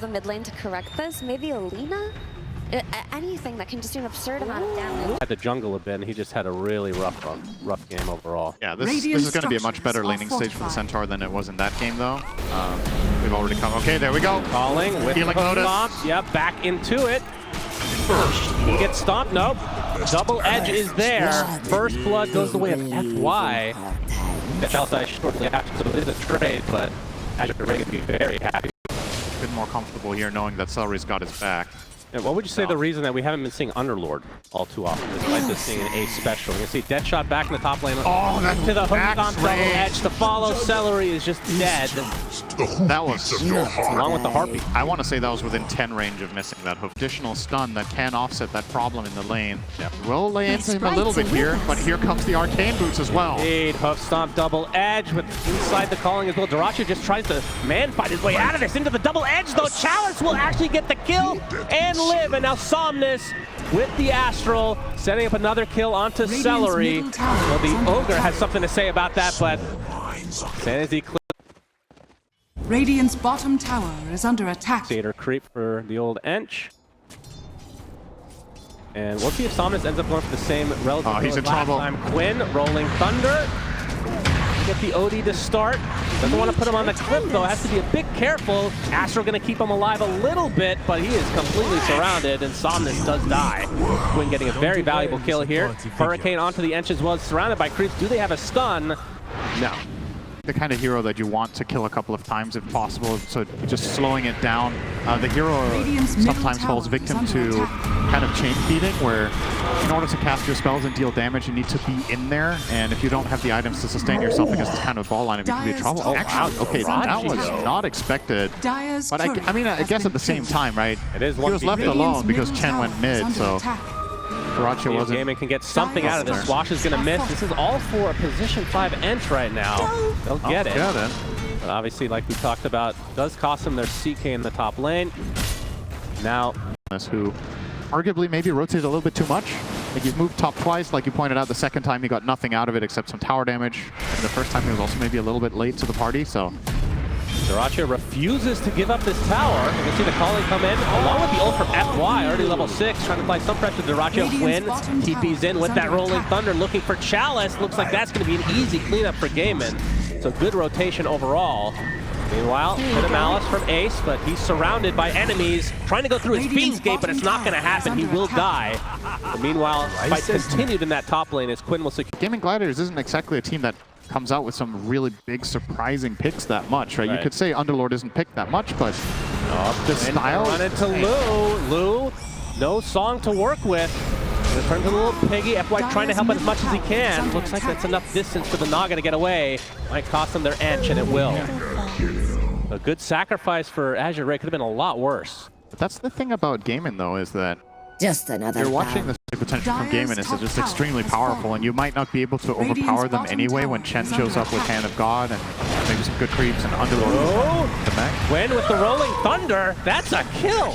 the mid lane to correct this. Maybe Alina? Anything that can just do an absurd amount of damage. At the jungle a bit, he just had a really rough game overall. Yeah, this is going to be a much better laning stage for the Centaur than it was in that game, though. We've already come. Okay, there we go. Calling with Healing notice. Stomp. Yep, back into it. He gets stomped. Nope. Double edge is there. First blood goes the way of FY. The Chelsea shortly after, so it is a trade, but Azure Ray would be very happy. A bit more comfortable here knowing that Celery's got his back. And what would you say the reason that we haven't been seeing Underlord all too often, despite just seeing an ace special? You can see Deadshot back in the top lane. Oh, that to the hook on double edge to follow. Celery is just dead. That was along with the Harpy. I want to say that was within 10 range of missing that hook. Additional stun that can offset that problem in the lane. Yep. Will lay into him a little bit here, but here comes the arcane boots as well. Indeed, hoof stomp double edge with inside the calling as well. Daracha just tries to man fight his way out of this into the double edge though. Chalice will actually get the kill and live, and now Somnus with the Astral setting up another kill onto Celery. Well, the Ogre has something to say about that, but Sanity clip. Radiant's bottom tower is under attack. Theater creep for the old Ench. And we'll see if Somnus ends up going for the same relative. Oh, he's in trouble. Time. Quinn, Rolling Thunder. Get the OD to start. Doesn't want to put him on the cliff though. Has to be a bit careful. Astral going to keep him alive a little bit, but he is completely surrounded, and Somnus does die. Quinn getting a very valuable kill here. Hurricane onto the Ench as well, surrounded by creeps. Do they have a stun? No. The kind of hero that you want to kill a couple of times if possible, so just slowing it down. The hero sometimes falls victim to kind of chain feeding, where in order to cast your spells and deal damage, you need to be in there, and if you don't have the items to sustain yourself against this kind of ball line, you can be in trouble. Oh, actually, okay, that was not expected. But I mean, I guess at the same time, right? It is he was left alone because Chen went mid, so Daracha wasn't. GAIMIN can get something out of this. Swash is going to miss. This is all for a position 5 Ench right now. They'll get it. But obviously, like we talked about, does cost them their CK in the top lane. Now, who arguably maybe rotated a little bit too much. Like he's moved top twice, like you pointed out. The second time he got nothing out of it except some tower damage. And the first time he was also maybe a little bit late to the party, so. Daracha refuses to give up this tower. You can see the calling come in, along with the ult from FY, already level 6, trying to apply some pressure. Daracha wins, TP's in with that Rolling Thunder, looking for Chalice. Looks like that's going to be an easy cleanup for GAIMIN. So good rotation overall. Meanwhile, bit of malice from Ace, but he's surrounded by enemies, trying to go through his Fiend's Gate, but it's not going to happen. He will die. But meanwhile, fight continued in that top lane as Quinn will secure. GAIMIN Gladiators isn't exactly a team that comes out with some really big, surprising picks that much, right? You could say Underlord isn't picked that much, but the style. Run into Lou, no song to work with. Return to the little piggy. FY trying to help it as much as he can. Looks like that's enough distance for the Naga to get away. Might cost them their Ench, and it will. A good sacrifice for Azure Ray. Could have been a lot worse. But that's the thing about GAIMIN, though, is that Just another you're watching the potential from GAIMIN is just extremely powerful, and you might not be able to overpower them anyway when Chen shows up with Hand of God and maybe some good creeps and Underlord. The back. Quinn with the Rolling Thunder. That's a kill.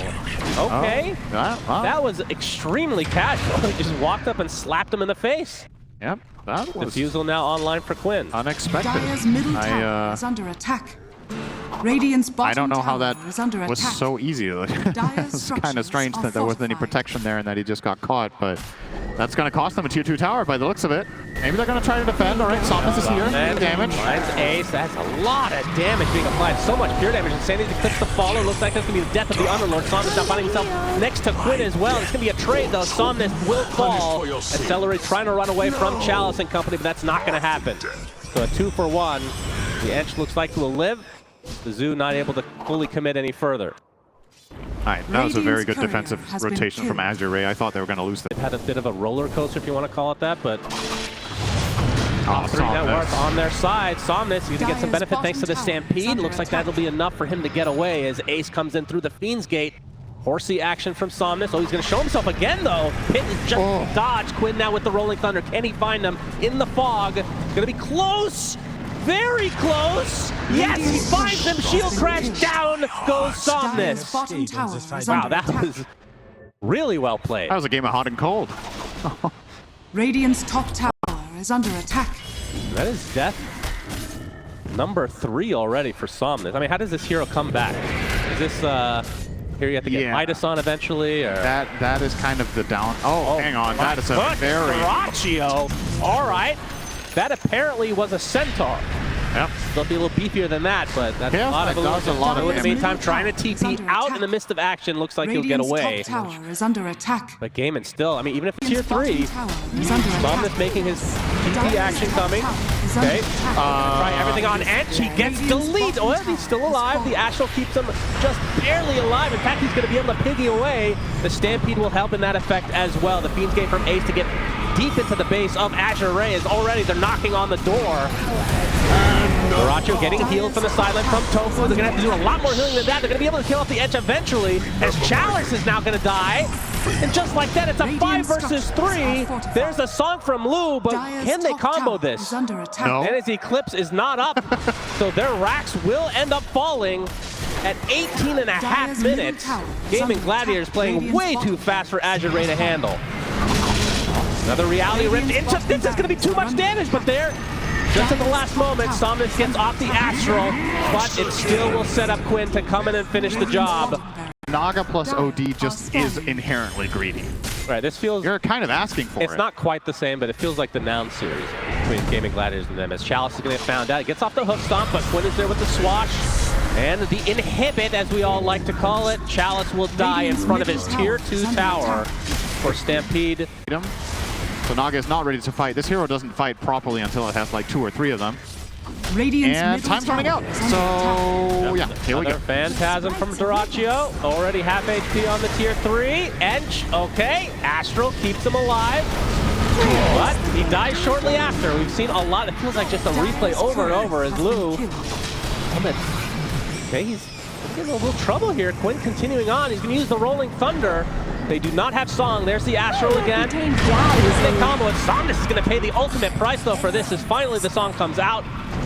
Okay. Oh, that was extremely casual. He just walked up and slapped him in the face. Yep. That was Defusal now online for Quinn. Unexpected. Dire's middle tower is under attack. Radiant's bottom I don't know how that was attack. so easy. It's kind of strange that there wasn't any protection there and that he just got caught, but that's going to cost them a tier 2 tower by the looks of it. Maybe they're going to try to defend. All right, Somnus is here. Damage. Finds Ace. That's a lot of damage being applied. So much pure damage. Insanity clips the follow. Looks like that's going to be the death of the Underlord. Somnus now finding himself next to Quinn as well. It's going to be a trade, though. Somnus will fall. And Celery trying to run away from Chalice and company, but that's not going to happen. So a 2-for-1. The Ench looks like he will live. The Zoo not able to fully commit any further. All right, that was a very good defensive rotation from Azure Ray. I thought they were going to lose. It had a bit of a roller coaster, if you want to call it that, but top 3 network on their side. Somnus going to get some benefit thanks to the Stampede. Looks like that'll be enough for him to get away as Ace comes in through the Fiend's Gate. Horsey action from Somnus. Oh, he's going to show himself again, though. Pit is just dodge. Quinn now with the Rolling Thunder. Can he find him in the fog? Going to be close. Very close. Yes, he finds him. Shield crash down goes Somnus. Wow, that was really well played. That was a game of hot and cold. Radiant's top tower is under attack. That is death number 3 already for Somnus. I mean, how does this hero come back? Is this, here you have to get Midas on eventually, or? That is kind of the down. Oh, hang on. That is a very... Dyrachyo. All right. That apparently was a Centaur. Yep. They'll be a little beefier than that, but that's a lot of illusion. In the meantime, trying to TP out in the midst of action, looks like he'll get away. Top tower is under attack. But GAIMIN still, I mean, even if it's tier 3, Somnus making his TP action coming. Okay, try everything on Ench. He gets deleted. Oh, he's still alive. The Astral keeps him just barely alive. In fact, he's going to be able to piggy away. The Stampede will help in that effect as well. The Fiend's Gate from Ace to get deep into the base of AZURE is already, they're knocking on the door. Dyrachyo getting healed from the sideline from Tofu. They're going to have to do a lot more healing than that. They're going to be able to kill off the Edge eventually, as Chalice is now going to die. And just like that, it's a 5 versus 3. There's a song from Lou, but can they combo this? No. And his Eclipse is not up, so their racks will end up falling at 18.5 minutes. GAIMIN Gladiators playing way too fast for AZURE to handle. Another reality rift into this is going to be too much damage, but there, just at the last moment, Somnus gets off the Astral, but it still will set up Quinn to come in and finish the job. Naga plus OD just is inherently greedy. Right, this feels... You're kind of asking for it. It's not quite the same, but it feels like the Noun series between GAIMIN Gladiators and them, as Chalice is going to get found out. He gets off the hook stomp, but Quinn is there with the swash. And the inhibit, as we all like to call it, Chalice will die in front of his tier 2 tower for Stampede. So Naga is not ready to fight. This hero doesn't fight properly until it has like 2 or 3 of them. And time's running out. So yeah, here we go. Phantasm from Dyrachyo. Already half HP on the tier 3. Ench, okay. Astral keeps him alive. But he dies shortly after. We've seen a lot. It feels like just a replay over and over as Lou. Okay, he's getting a little trouble here. Quinn continuing on. He's going to use the Rolling Thunder. They do not have Song. There's the Astral again. They combo, and Somnus is going to pay the ultimate price, though, for this, as finally the Song comes out.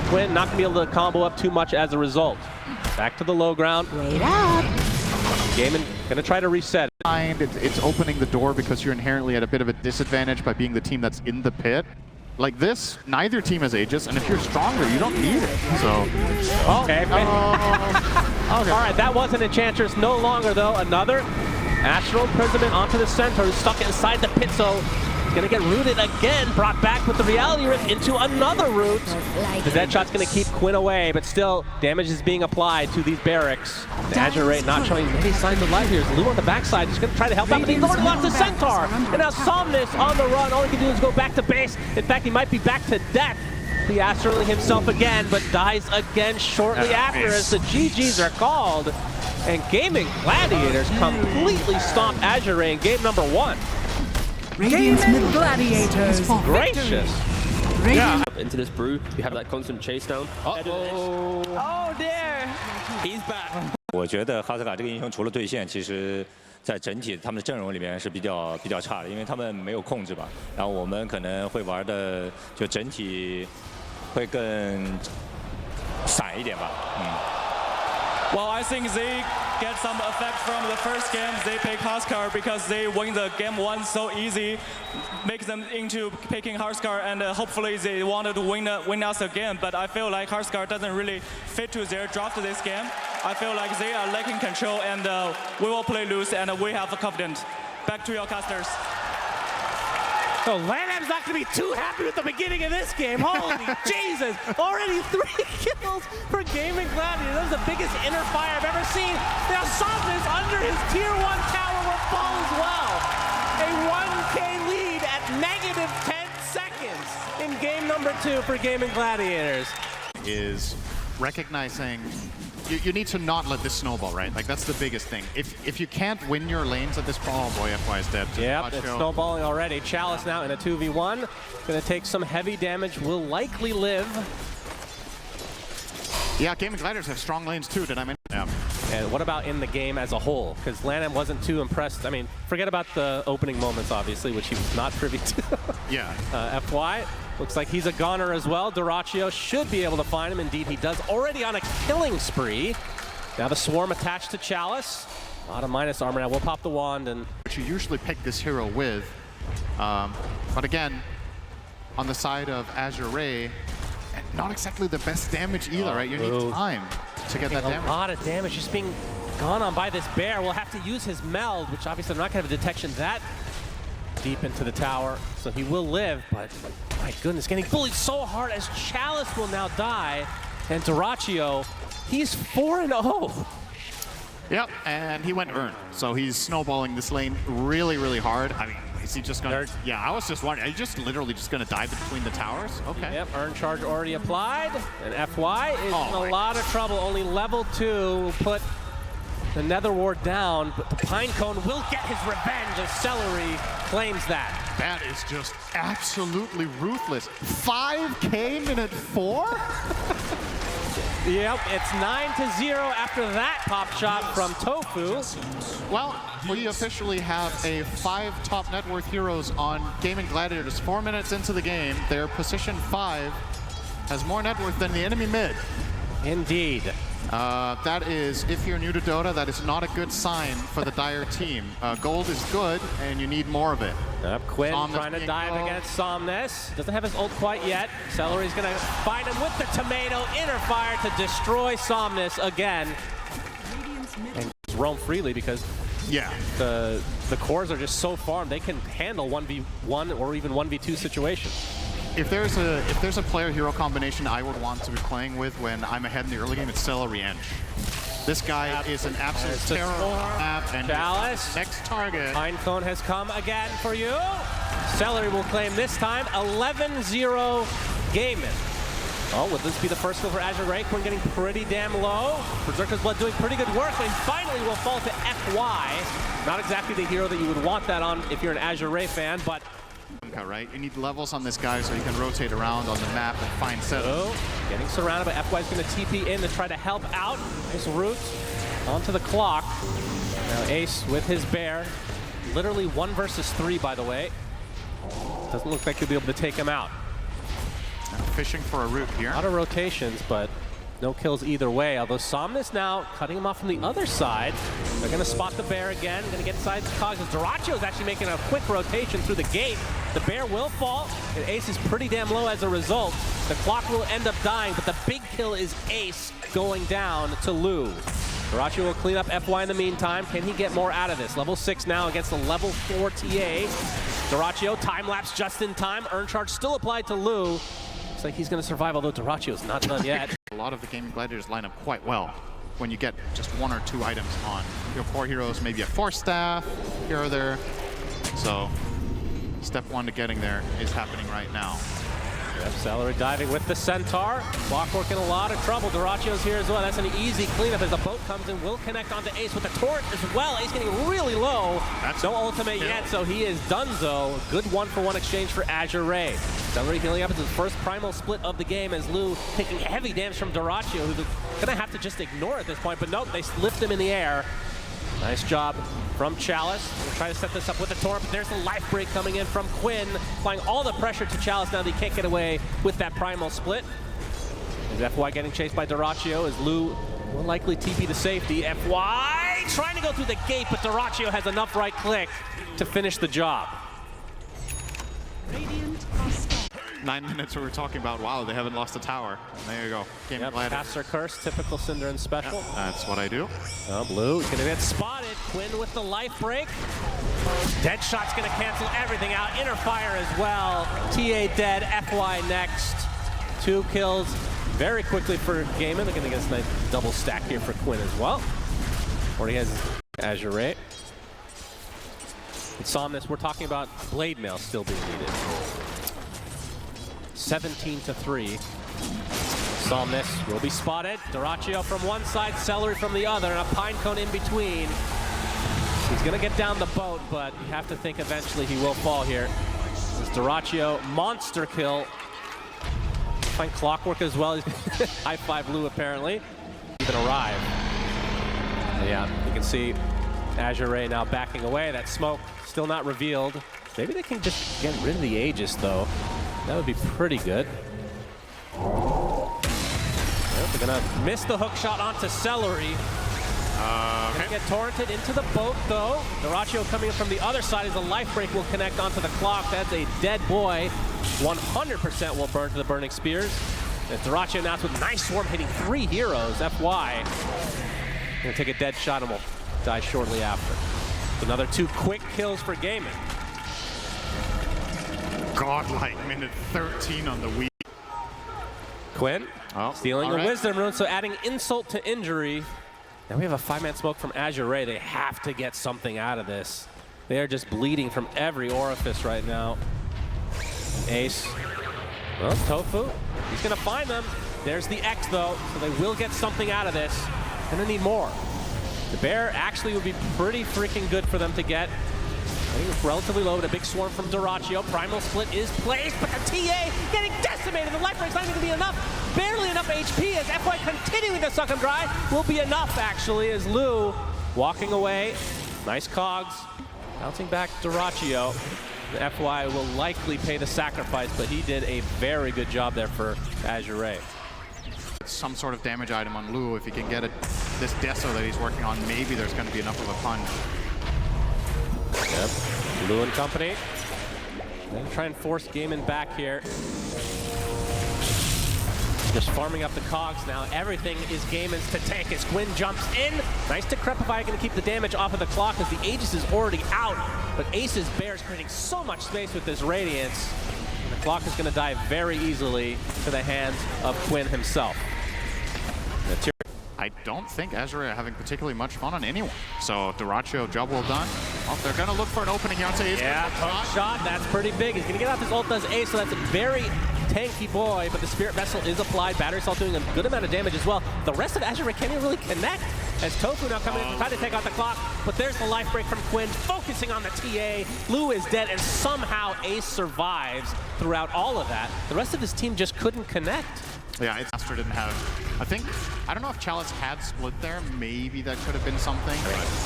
Quinn not going to be able to combo up too much as a result. Back to the low ground. Wait up. GAIMIN going to try to reset. It's opening the door because you're inherently at a bit of a disadvantage by being the team that's in the pit. Like this, neither team has Aegis, and if you're stronger, you don't need it. So, okay. Okay. All right, that wasn't Enchantress no longer, though. Another Astral Imprisonment onto the Centaur, who's stuck inside the pit, so he's going to get rooted again, brought back with the Reality Rift into another root. The Deadshot's going to keep Quinn away, but still, damage is being applied to these barracks. The AZURE not showing any signs of life here. Lou on the backside, he's going to try to help out, but he's already lost the Centaur. And now Somnus on the run, all he can do is go back to base. In fact, he might be back to death. The Astral himself again, but dies again shortly after as the GGs are called. And GAIMIN Gladiators completely stomp AZURE in game number 1. GAIMIN Gladiators. Gracious. Yeah. Into this brew, you have that constant chase down. Oh dear. He's back. 我觉得哈斯卡这个英雄除了对线，其实在整体他们的阵容里面是比较差的，因为他们没有控制吧。然后我们可能会玩的就整体会更散一点吧。Well, I think they get some effect from the first game. They pick Huskar because they win the game 1 so easy, make them into picking Huskar, and hopefully they wanted to win us again. But I feel like Huskar doesn't really fit to their draft this game. I feel like they are lacking control, and we will play loose, and we have confidence. Back to your casters. So Lanham's not going to be too happy with the beginning of this game. Holy Jesus! Already 3 kills for GAIMIN Gladiators. That was the biggest inner fire I've ever seen. Now Somnus under his tier 1 tower will fall as well. A 1K lead at negative 10 seconds in game number 2 for GAIMIN Gladiators. Is recognizing you need to not let this snowball, right? Like that's the biggest thing. If you can't win your lanes at this point, oh boy, FY is dead. Yep, it's snowballing already. Chalice now in a 2v1. Gonna take some heavy damage, will likely live. Yeah, GAIMIN Gladiators have strong lanes too, did I mention? Yeah. And what about in the game as a whole? Because Lanham wasn't too impressed. I mean, forget about the opening moments, obviously, which he was not privy to. Yeah. FY, looks like he's a goner as well. Dyrachyo should be able to find him. Indeed, he does. Already on a killing spree. Now the Swarm attached to Chalice. A lot of minus armor now. We'll pop the wand and... Which you usually pick this hero with. But again, on the side of AZURE, not exactly the best damage either, right? You need time to get that damage. A lot of damage just being gone on by this bear. Will have to use his meld, which obviously they're not going to have a detection that deep into the tower, so he will live, but my goodness, getting bullied so hard as Chalice will now die, and Dyrachyo, he's 4-0. Yep, and he went Urn, so he's snowballing this lane really, really hard. I mean, is he just gonna... Yeah, I was just wondering, are you just literally just gonna dive between the towers? Okay. Yep, Urn charge already applied, and FY is in a lot of trouble. Only level 2 will put the Nether Ward down, but the Pinecone will get his revenge as Celery claims that. That is just absolutely ruthless. 5K minute 4? Yep, it's 9-0 after that pop shot from Tofu. Well, we officially have a 5 top net worth heroes on GAIMIN Gladiators. 4 minutes into the game, their position 5 has more net worth than the enemy mid. Indeed. That is, if you're new to Dota, that is not a good sign for the Dire team. Gold is good, and you need more of it. Quinn Somnus trying to dive against Somnus. Doesn't have his ult quite yet. Celery's going to find him with the tomato. Inner fire to destroy Somnus again. And roam freely because the cores are just so farmed. They can handle 1v1 or even 1v2 situations. If there's a player hero combination I would want to be playing with when I'm ahead in the early game, it's Celery Eng. This guy is an absolute terror on the map, and Chalice. Next target. Pinecone has come again for you. Celery will claim this time 11-0 GAIMIN. Oh, would this be the first kill for AZURE? Quinn getting pretty damn low. Berserker's Blood doing pretty good work, but he finally will fall to FY. Not exactly the hero that you would want that on if you're an AZURE fan, but right? You need levels on this guy so you can rotate around on the map and find setup. Getting surrounded, but FY is going to TP in to try to help out. His root onto the clock. Now Ace with his bear. Literally 1 versus 3, by the way. Doesn't look like he'll be able to take him out. Fishing for a root here. A lot of rotations, but no kills either way. Although Somnus now cutting him off from the other side. They're going to spot the bear again. Going to get inside the cogs. Dyrachyo is actually making a quick rotation through the gate. The bear will fall, and Ace is pretty damn low as a result. The clock will end up dying, but the big kill is Ace going down to Lou. Dyrachyo will clean up FY in the meantime. Can he get more out of this? Level 6 now against the level 4 TA. Dyrachyo, time-lapse just in time. Urn charge still applied to Lou. Looks like he's going to survive, although Dyrachyo's not done yet. A lot of the GAIMIN Gladiators line up quite well when you get just 1 or 2 items on your core heroes, maybe a Force Staff here or there. So step 1 to getting there is happening right now. Yep, Celery diving with the Centaur. Clockwork in a lot of trouble. Dyrachyo's here as well. That's an easy cleanup as the boat comes in. Will connect onto Ace with the torrent as well. Ace getting really low. That's no ultimate yet, so he is donezo. Good 1-for-1 exchange for AZURE. Celery healing up. It's his first primal split of the game as Lou taking heavy damage from Dyrachyo, who's going to have to just ignore at this point. But nope, they lift him in the air. Nice job from Chalice. We'll try to set this up with the torrent, but there's the life break coming in from Quinn, applying all the pressure to Chalice now that he can't get away with that primal split. As FY getting chased by Dyrachyo as Lou will likely TP to safety. FY trying to go through the gate, but Dyrachyo has enough right click to finish the job. 9 minutes we were talking about, wow, they haven't lost a tower. And there you go. Yep, Caster Curse, typical Synderen special. Yep, that's what I do. Oh, Blue is going to get spotted. Quinn with the life break. Deadshot's going to cancel everything out. Inner fire as well. TA dead, FY next. 2 kills very quickly for GAIMIN. They're going to get a nice double stack here for Quinn as well. Or he has AZURE. With Somnus, we're talking about Blade Mail still being needed. 17-3. Somnus will be spotted. Dyrachyo from one side, Celery from the other, and a Pinecone in between. He's going to get down the boat, but you have to think eventually he will fall here. This Dyrachyo, monster kill. Find Clockwork as well. High five Lou apparently. Even arrive. Yeah, you can see AZURE now backing away. That smoke still not revealed. Maybe they can just get rid of the Aegis though. That would be pretty good. They're gonna miss the hook shot onto Celery. Gonna get torrented into the boat though. Dyrachyo coming in from the other side as the life break will connect onto the clock. That's a dead boy. 100% will burn to the burning spears. And Dyrachyo now with Nice Swarm hitting 3 heroes. FY Gonna take a dead shot and will die shortly after. Another 2 quick kills for GAIMIN. Godlike minute 13 on the week. Quinn stealing the right. Wisdom Rune, so adding insult to injury. Now we have a 5-man smoke from AZURE. They have to get something out of this. They are just bleeding from every orifice right now. Ace. Well, Tofu, he's gonna find them. There's the X though, so they will get something out of this. And they need more. The bear actually would be pretty freaking good for them to get. I think it's relatively low, but a big swarm from Dyrachyo. Primal Split is placed, but the TA getting decimated. The life break's not even gonna be enough. Barely enough HP as FY continuing to suck him dry. Will be enough actually as Lu walking away. Nice cogs. Bouncing back Dyrachyo. The FY will likely pay the sacrifice, but he did a very good job there for AZURE. Some sort of damage item on Lu. If he can get this Deso that he's working on, maybe there's going to be enough of a punch. Yep, Lu and company. They're gonna try and force GAIMIN back here. Just farming up the cogs now. Everything is GAIMIN's to take as Quinn jumps in. Nice Decrepify, gonna keep the damage off of the clock as the Aegis is already out. But Ace's Bear is creating so much space with this Radiance. And the clock is gonna die very easily to the hands of Quinn himself. I don't think AZURE are having particularly much fun on anyone. So Dyrachyo, job well done. Oh, they're gonna look for an opening here. I'd say yeah, poke shot, that's pretty big. He's gonna get out this ult as Ace, so that's a very tanky boy, but the Spirit Vessel is applied. Battery Assault doing a good amount of damage as well. The rest of AZURE can't even really connect as Tofu now coming in to try to take out the clock, but there's the life break from Quinn, focusing on the TA. Lu is dead, and somehow Ace survives throughout all of that. The rest of his team just couldn't connect. Yeah, Master didn't have, I don't know if Chalice had split there. Maybe that could have been something.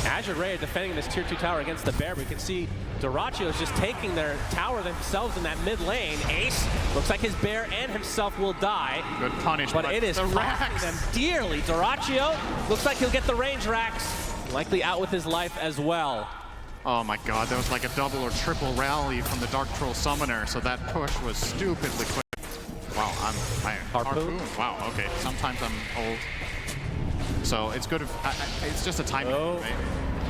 AZURE defending this tier 2 tower against the Bear. We can see Dyrachyo is just taking their tower themselves in that mid lane. Ace looks like his Bear and himself will die. Good punish, but it is costing them dearly. Dyrachyo looks like he'll get the range racks. Likely out with his life as well. Oh my god, that was like a double or triple rally from the Dark Troll Summoner, so that push was stupidly quick. Wow, I'm Harpoon. Wow, okay. Sometimes I'm old. So it's good if it's just a timing. Right?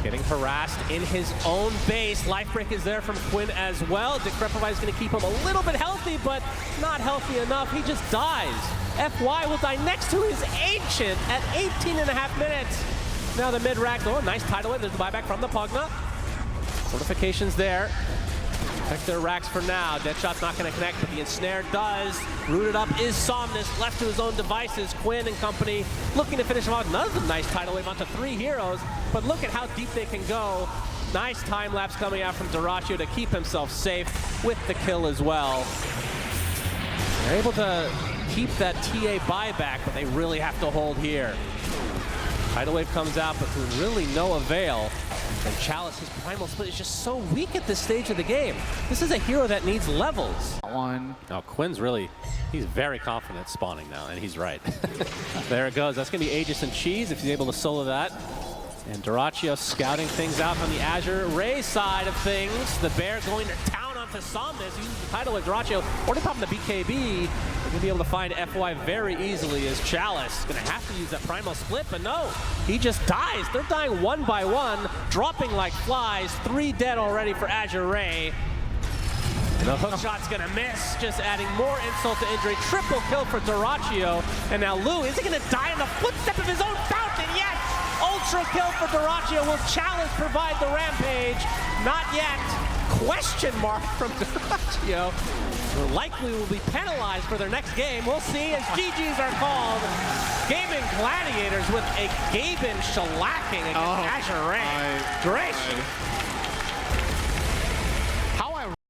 Getting harassed in his own base. Life break is there from Quinn as well. Decrepify is going to keep him a little bit healthy, but not healthy enough. He just dies. FY will die next to his Ancient at 18.5 minutes. Now the mid rack. Oh, nice tidal wave. There's the buyback from the Pugna. Fortifications there. Protect their racks for now. Deadshot's not going to connect, but the Ensnare does. Rooted up is Somnus, left to his own devices. Quinn and company looking to finish him off. Another nice tidal wave onto 3 heroes, but look at how deep they can go. Nice time lapse coming out from Dyrachyo to keep himself safe with the kill as well. They're able to keep that TA buyback, but they really have to hold here. Tidal wave comes out, but to really no avail. And Chalice, his Primal Split is just so weak at this stage of the game. This is a hero that needs levels. One. Oh, Quinn's really, he's very confident spawning now, and he's right. There it goes. That's going to be Aegis and Cheese if he's able to solo that. And Dyrachyo scouting things out on the AZURE side of things. The Bear going to town onto Somnus, using the title of Dyrachyo, already popping the BKB. They're going to be able to find FY very easily as Chalice is going to have to use that Primal Split, but no, he just dies. They're dying one by one, dropping like flies. 3 dead already for AZURE. And the hook shot's gonna miss, just adding more insult to injury. Triple kill for Dyrachyo. And now Lu, is he gonna die in the footstep of his own fountain? Yes! Ultra kill for Dyrachyo. Will Chalice provide the rampage? Not yet. Question mark from Dyrachyo. Likely will be penalized for their next game. We'll see as GGs are called. GAIMIN Gladiators with a GAIMIN shellacking against AZURE. Great.